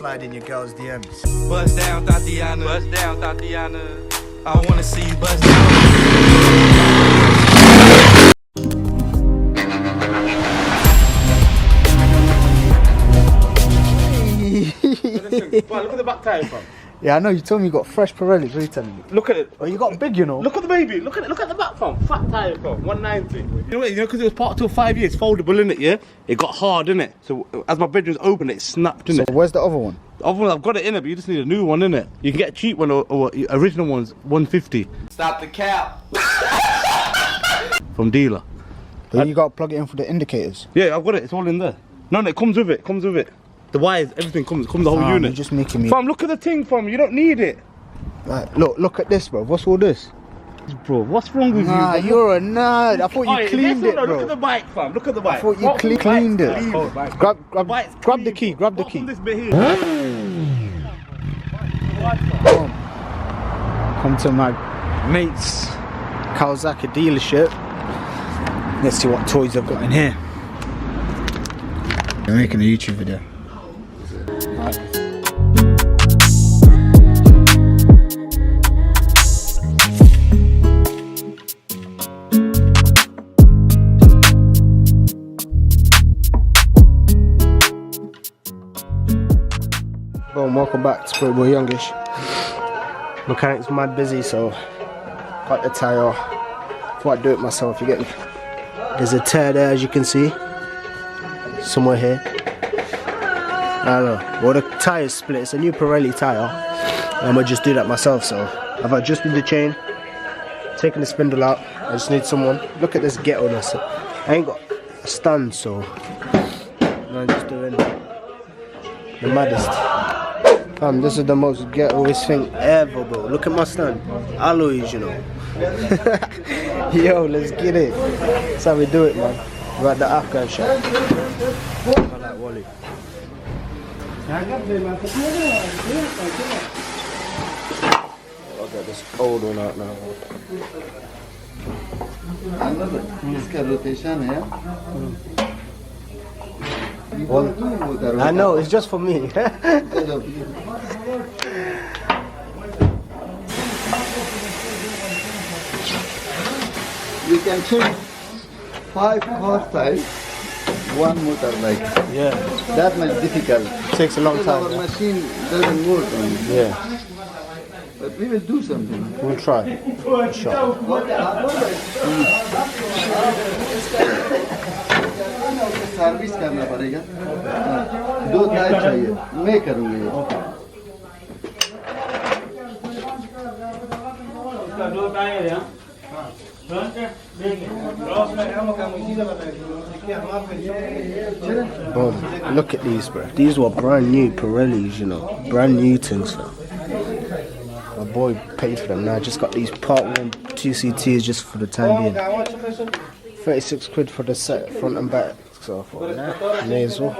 slide in your girl's DMs. Bust down, Tatiana. Bust down, Tatiana. I wanna see you bust down. Look at the back tire, fam. Yeah, I know, you told me you got fresh Pirellis, what are you telling me? Look at it. Oh, you got big, you know. Look at the baby. Look at the back, fam. Fat tire, fam. 190. You know, because it was parked till 5 years, foldable, innit, yeah? It got hard, innit? So as my bedroom's open, it snapped, innit? So where's the other one? The other one, I've got it in it, but you just need a new one, innit? You can get a cheap one, or original one's 150. Stop the cap. From dealer. But you got to plug it in for the indicators. Yeah, I've got it. It's all in there. No, it comes with it. Comes with it. The wires, everything comes the whole unit. You're just making me... Fam, look at the thing, fam. You don't need it. Right, look at this, bro. What's all this? Bro, what's wrong with you? Nah, you're a nerd. I thought you cleaned it, bro. Look at the bike, fam. Look at the bike. I thought you cleaned it. Grab the key. Grab the key. This bit here. Come to my mate's Kawasaki dealership. Let's see what toys I've got in here. I'm making a YouTube video. Right. Boom, welcome back to Boy Youngish. Mechanic's mad busy, so got the tyre. Thought I'd do it myself, you get me? There's a tear there, as you can see. Somewhere here. I don't know. Well, the tyre's split. It's a new Pirelli tyre. I'm gonna just do that myself, so I've adjusted the chain, taken the spindle out. I just need someone. Look at this ghetto-ness. I ain't got a stand, so I'm just doing the maddest. This is the most ghettoest thing ever, bro. Look at my stand. Alloys, you know. Yo, let's get it. That's how we do it, man. We're at the Afghan shop. I like Wally. I'll get this old one out now. Well, I know, it's just for me. You can change 5 horsepower, 1 motor like. Yeah. That much difficult. It takes a long time. Our machine doesn't work on it. Yeah. But we will do something. We'll try. Sure. Service करना पड़ेगा 2 tyre चाहिए मैं करूँगी Boom. Look at these, bro. These were brand new Pirellis, you know. Brand new things, fam. My boy paid for them. Now I just got these part 1 2CTs just for the time being. 36 quid for the set, front and back. So I thought, nah, may as well.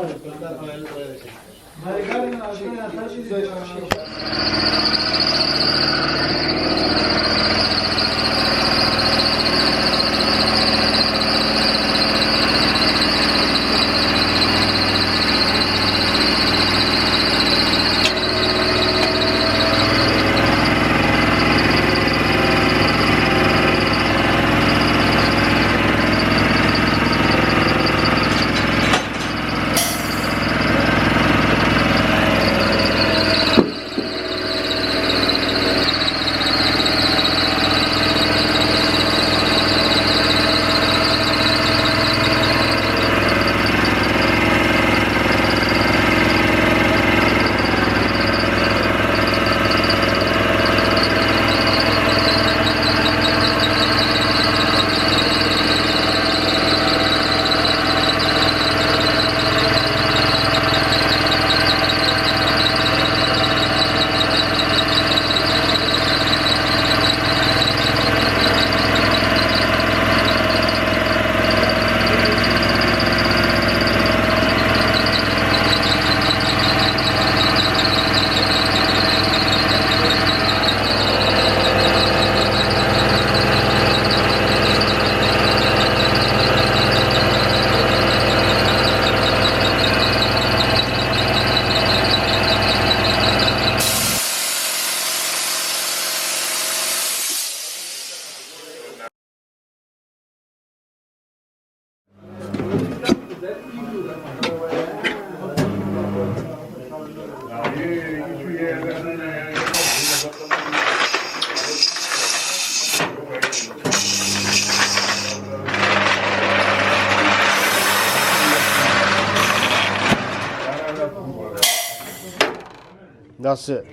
That's it.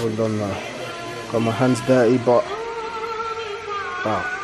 All done now. Got my hands dirty, but wow.